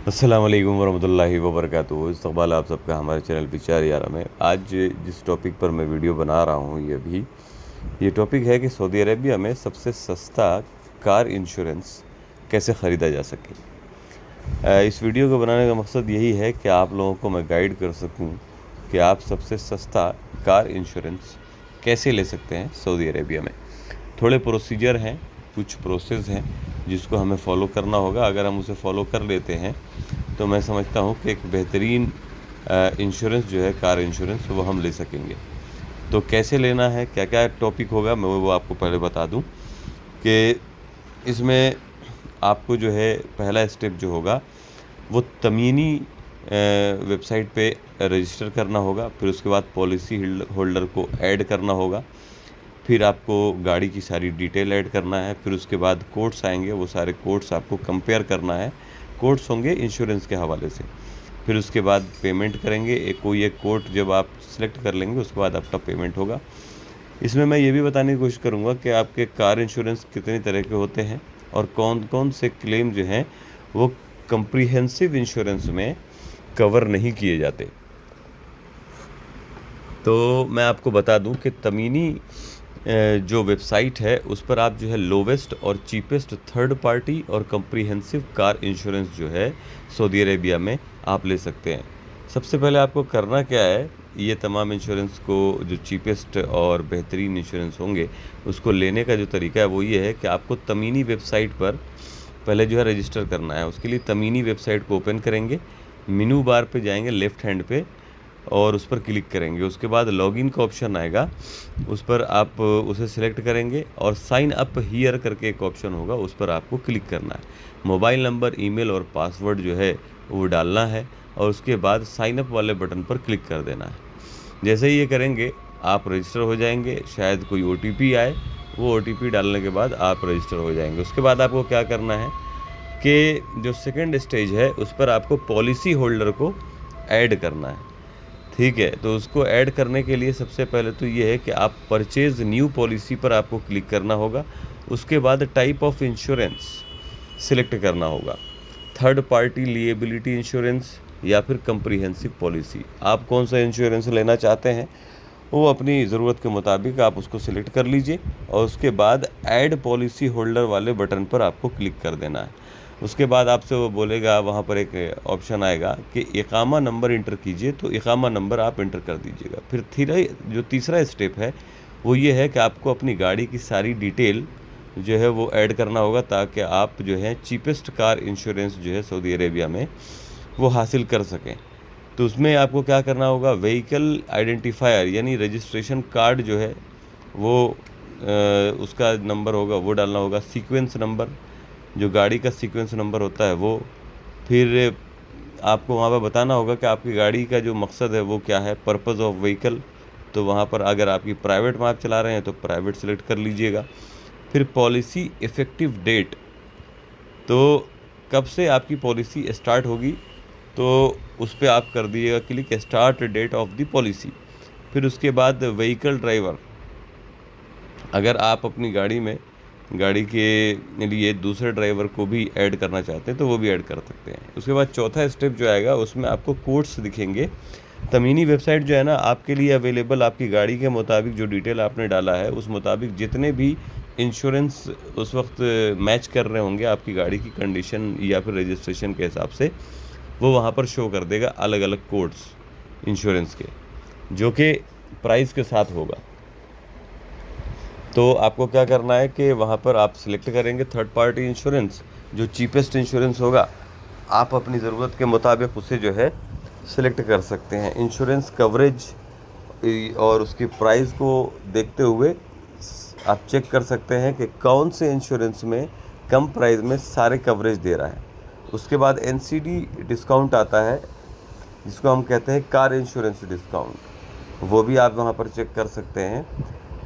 अस्सलाम वालेकुम वरहमतुल्लाहि वबरकातुहू। इस्तक़बाल आप सबका हमारे चैनल विचार यारा में। आज जिस टॉपिक पर मैं वीडियो बना रहा हूँ ये टॉपिक है कि सऊदी अरेबिया में सबसे सस्ता कार इंश्योरेंस कैसे ख़रीदा जा सके। इस वीडियो को बनाने का मकसद यही है कि आप लोगों को मैं गाइड कर सकूँ कि आप सबसे सस्ता कार इंश्योरेंस कैसे ले सकते हैं सऊदी अरेबिया में। थोड़े प्रोसीजर हैं, कुछ प्रोसेस हैं जिसको हमें फॉलो करना होगा। अगर हम उसे फॉलो कर लेते हैं तो मैं समझता हूँ कि एक बेहतरीन इंश्योरेंस जो है कार इंश्योरेंस वो हम ले सकेंगे। तो कैसे लेना है, क्या क्या टॉपिक होगा, मैं वो आपको पहले बता दूँ कि इसमें आपको जो है पहला स्टेप जो होगा वो तमीनी वेबसाइट पे रजिस्टर करना होगा। फिर उसके बाद पॉलिसी होल्डर को ऐड करना होगा। फिर आपको गाड़ी की सारी डिटेल ऐड करना है। फिर उसके बाद कोड्स आएंगे, वो सारे कोड्स आपको कंपेयर करना है। कोड्स होंगे इंश्योरेंस के हवाले से। फिर उसके बाद पेमेंट करेंगे। कोई एक कोड जब आप सेलेक्ट कर लेंगे उसके बाद आपका पेमेंट होगा। इसमें मैं ये भी बताने की कोशिश करूँगा कि आपके कार इंश्योरेंस कितने तरह के होते हैं और कौन कौन से क्लेम जो हैं वो कम्प्रीहेंसिव इंश्योरेंस में कवर नहीं किए जाते। तो मैं आपको बता दूं कि तमीनी जो वेबसाइट है उस पर आप जो है लोवेस्ट और चीपेस्ट थर्ड पार्टी और कम्प्रीहेंसिव कार इंश्योरेंस जो है सऊदी अरेबिया में आप ले सकते हैं। सबसे पहले आपको करना क्या है, ये तमाम इंश्योरेंस को जो चीपेस्ट और बेहतरीन इंश्योरेंस होंगे उसको लेने का जो तरीका है वो ये है कि आपको तमीनी वेबसाइट पर पहले जो है रजिस्टर करना है। उसके लिए तमीनी वेबसाइट को ओपन करेंगे, मेनू बार पे जाएंगे लेफ़्ट हैंड पे और उस पर क्लिक करेंगे। उसके बाद लॉगिन का ऑप्शन आएगा, उस पर आप उसे सिलेक्ट करेंगे और साइन अप हियर करके एक ऑप्शन होगा, उस पर आपको क्लिक करना है। मोबाइल नंबर, ईमेल और पासवर्ड जो है वो डालना है और उसके बाद साइन अप वाले बटन पर क्लिक कर देना है। जैसे ही ये करेंगे आप रजिस्टर हो जाएंगे। शायद कोई OTP आए, वो OTP डालने के बाद आप रजिस्टर हो जाएंगे। उसके बाद आपको क्या करना है कि जो सेकेंड स्टेज है उस पर आपको पॉलिसी होल्डर को ऐड करना है। ठीक है, तो उसको ऐड करने के लिए सबसे पहले तो ये है कि आप परचेज़ न्यू पॉलिसी पर आपको क्लिक करना होगा। उसके बाद टाइप ऑफ इंश्योरेंस सिलेक्ट करना होगा, थर्ड पार्टी लिएबिलिटी इंश्योरेंस या फिर कम्प्रीहेंसिव पॉलिसी। आप कौन सा इंश्योरेंस लेना चाहते हैं वो अपनी ज़रूरत के मुताबिक आप उसको सिलेक्ट कर लीजिए और उसके बाद ऐड पॉलिसी होल्डर वाले बटन पर आपको क्लिक कर देना है। उसके बाद आपसे वो बोलेगा, वहाँ पर एक ऑप्शन आएगा कि इकामा नंबर इंटर कीजिए, तो इकामा नंबर आप इंटर कर दीजिएगा। फिर जो तीसरा स्टेप है वो ये है कि आपको अपनी गाड़ी की सारी डिटेल जो है वो ऐड करना होगा ताकि आप जो है चीपेस्ट कार इंश्योरेंस जो है सऊदी अरेबिया में वो हासिल कर सकें। तो उसमें आपको क्या करना होगा, व्हीकल आइडेंटिफायर यानी रजिस्ट्रेशन कार्ड जो है वो उसका नंबर होगा वो डालना होगा, सीक्वेंस नंबर जो गाड़ी का सीक्वेंस नंबर होता है वो। फिर आपको वहाँ पर बताना होगा कि आपकी गाड़ी का जो मकसद है वो क्या है, पर्पज़ ऑफ व्हीकल। तो वहाँ पर अगर आपकी प्राइवेट में आप चला रहे हैं तो प्राइवेट सेलेक्ट कर लीजिएगा। फिर पॉलिसी इफ़ेक्टिव डेट, तो कब से आपकी पॉलिसी स्टार्ट होगी तो उस पर आप कर दीजिएगा click, start date of the policy. फिर उसके बाद व्हीकल ड्राइवर, अगर आप अपनी गाड़ी के लिए दूसरे ड्राइवर को भी ऐड करना चाहते हैं तो वो भी ऐड कर सकते हैं। उसके बाद चौथा स्टेप जो आएगा उसमें आपको कोड्स दिखेंगे। तमीनी वेबसाइट जो है ना आपके लिए अवेलेबल, आपकी गाड़ी के मुताबिक जो डिटेल आपने डाला है उस मुताबिक जितने भी इंश्योरेंस उस वक्त मैच कर रहे होंगे आपकी गाड़ी की कंडीशन या फिर रजिस्ट्रेशन के हिसाब से, वो वहाँ पर शो कर देगा अलग अलग कोड्स इंश्योरेंस के, जो कि प्राइस के साथ होगा। तो आपको क्या करना है कि वहाँ पर आप सिलेक्ट करेंगे थर्ड पार्टी इंश्योरेंस, जो चीपेस्ट इंश्योरेंस होगा आप अपनी ज़रूरत के मुताबिक उसे जो है सिलेक्ट कर सकते हैं। इंश्योरेंस कवरेज और उसकी प्राइस को देखते हुए आप चेक कर सकते हैं कि कौन से इंश्योरेंस में कम प्राइस में सारे कवरेज दे रहा है। उसके बाद NCD डिस्काउंट आता है जिसको हम कहते हैं कार इंश्योरेंस डिस्काउंट, वो भी आप वहाँ पर चेक कर सकते हैं।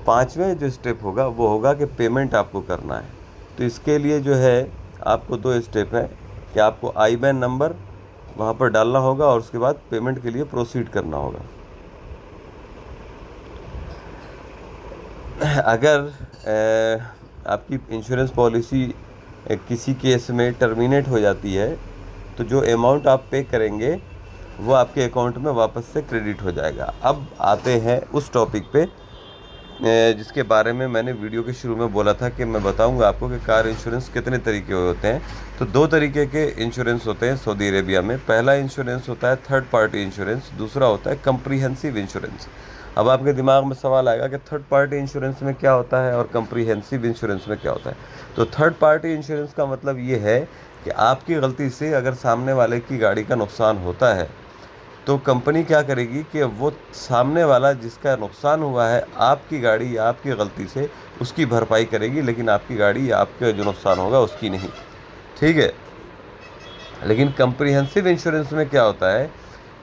पांचवें जो स्टेप होगा वो होगा कि पेमेंट आपको करना है। तो इसके लिए जो है आपको 2 स्टेप है कि आपको IBAN नंबर वहाँ पर डालना होगा और उसके बाद पेमेंट के लिए प्रोसीड करना होगा। अगर आपकी इंश्योरेंस पॉलिसी किसी केस में टर्मिनेट हो जाती है तो जो अमाउंट आप पे करेंगे वो आपके अकाउंट में वापस से क्रेडिट हो जाएगा। अब आते हैं उस टॉपिक पे जिसके बारे में मैंने वीडियो के शुरू में बोला था कि मैं बताऊंगा आपको कि कार इंश्योरेंस कितने तरीके के होते हैं। तो 2 तरीके के इंश्योरेंस होते हैं सऊदी अरेबिया में। पहला इंश्योरेंस होता है थर्ड पार्टी इंश्योरेंस, दूसरा होता है कम्प्रीहेंसिव इंश्योरेंस। अब आपके दिमाग में सवाल आएगा कि थर्ड पार्टी इंश्योरेंस में क्या होता है और कम्प्रीहेंसिव इंश्योरेंस में क्या होता है। तो थर्ड पार्टी इंश्योरेंस का मतलब ये है कि आपकी गलती से अगर सामने वाले की गाड़ी का नुकसान होता है तो कंपनी क्या करेगी कि वो सामने वाला जिसका नुकसान हुआ है आपकी गाड़ी या आपकी गलती से उसकी भरपाई करेगी, लेकिन आपकी गाड़ी या आपके जो नुकसान होगा उसकी नहीं। ठीक है। लेकिन कम्प्रीहेंसिव इंश्योरेंस में क्या होता है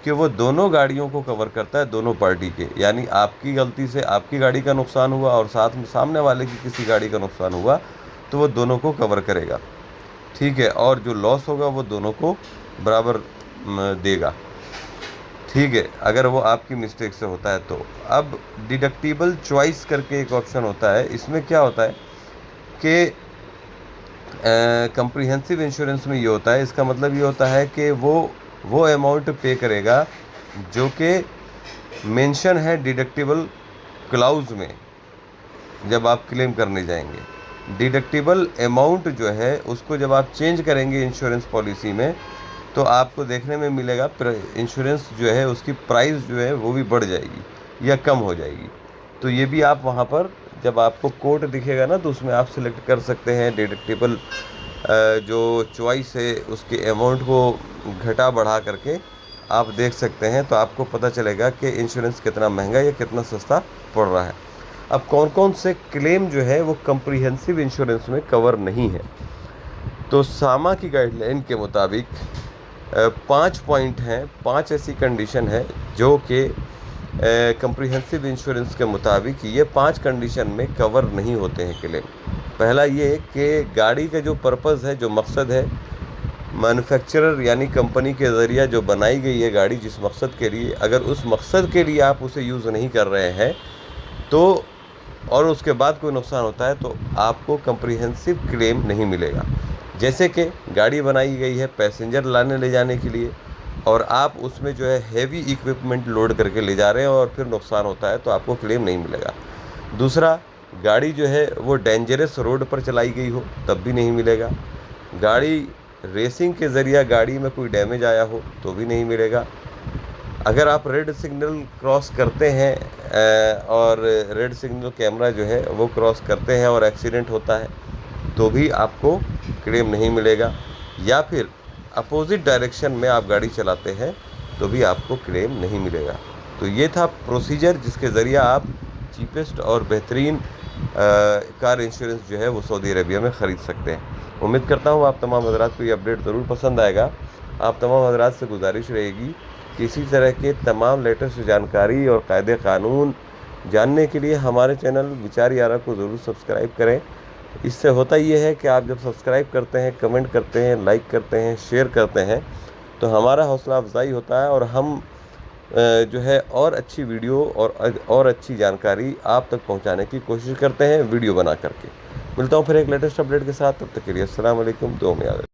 कि वो दोनों गाड़ियों को कवर करता है, दोनों पार्टी के, यानी आपकी गलती से आपकी गाड़ी का नुकसान हुआ और साथ में सामने वाले की किसी गाड़ी का नुकसान हुआ तो वो दोनों को कवर करेगा। ठीक है। और जो लॉस होगा वो दोनों को बराबर देगा। ठीक है, अगर वो आपकी मिस्टेक से होता है तो। अब डिडक्टिबल चॉइस करके एक ऑप्शन होता है। इसमें क्या होता है कि कम्प्रीहेंसिव इंश्योरेंस में ये होता है, इसका मतलब ये होता है कि वो अमाउंट पे करेगा जो कि मेंशन है डिडक्टिबल क्लाउज में जब आप क्लेम करने जाएंगे। डिडक्टिबल अमाउंट जो है उसको जब आप चेंज करेंगे इंश्योरेंस पॉलिसी में तो आपको देखने में मिलेगा इंश्योरेंस जो है उसकी प्राइस जो है वो भी बढ़ जाएगी या कम हो जाएगी। तो ये भी आप वहाँ पर जब आपको कोड दिखेगा ना तो उसमें आप सिलेक्ट कर सकते हैं डिडक्टिबल जो चॉइस है उसके अमाउंट को घटा बढ़ा करके आप देख सकते हैं, तो आपको पता चलेगा कि इंश्योरेंस कितना महंगा या कितना सस्ता पड़ रहा है। अब कौन कौन से क्लेम जो है वो कम्प्रीहेंसिव इंश्योरेंस में कवर नहीं है। तो सामा की गाइडलाइन के मुताबिक 5 पॉइंट हैं, 5 ऐसी कंडीशन है जो कि कम्प्रीहेंसिव इंश्योरेंस के मुताबिक ये 5 कंडीशन में कवर नहीं होते हैं क्लेम। पहला ये कि गाड़ी का जो पर्पज़ है, जो मकसद है, मैन्युफैक्चरर यानी कंपनी के ज़रिए जो बनाई गई है गाड़ी जिस मकसद के लिए, अगर उस मकसद के लिए आप उसे यूज़ नहीं कर रहे हैं तो और उसके बाद कोई नुकसान होता है तो आपको कम्प्रीहेंसिव क्लेम नहीं मिलेगा। जैसे कि गाड़ी बनाई गई है पैसेंजर लाने ले जाने के लिए और आप उसमें जो है हेवी इक्विपमेंट लोड करके ले जा रहे हैं और फिर नुकसान होता है तो आपको क्लेम नहीं मिलेगा। दूसरा, गाड़ी जो है वो डेंजरस रोड पर चलाई गई हो तब भी नहीं मिलेगा। गाड़ी रेसिंग के ज़रिए गाड़ी में कोई डैमेज आया हो तो भी नहीं मिलेगा। अगर आप रेड सिग्नल क्रॉस करते हैं और रेड सिग्नल कैमरा जो है वो क्रॉस करते हैं और एक्सीडेंट होता है तो भी आपको क्लेम नहीं मिलेगा। या फिर अपोजिट डायरेक्शन में आप गाड़ी चलाते हैं तो भी आपको क्लेम नहीं मिलेगा। तो ये था प्रोसीजर जिसके ज़रिए आप चीपेस्ट और बेहतरीन कार इंश्योरेंस जो है वो सऊदी अरेबिया में ख़रीद सकते हैं। उम्मीद करता हूँ आप तमाम हज़रात को ये अपडेट ज़रूर पसंद आएगा। आप तमाम हज़रात से गुजारिश रहेगी कि इसी तरह के तमाम लेटेस्ट जानकारी और कायदे क़ानून जानने के लिए हमारे चैनल विचार यारा को ज़रूर सब्सक्राइब करें। इससे होता ये है कि आप जब सब्सक्राइब करते हैं, कमेंट करते हैं, लाइक करते हैं, शेयर करते हैं तो हमारा हौसला अफजाई होता है और हम जो है और अच्छी वीडियो और अच्छी जानकारी आप तक पहुंचाने की कोशिश करते हैं वीडियो बना करके। मिलता हूं फिर एक लेटेस्ट अपडेट के साथ, तब तक के लिए अस्सलाम वालेकुम। दुआ में याद रखें।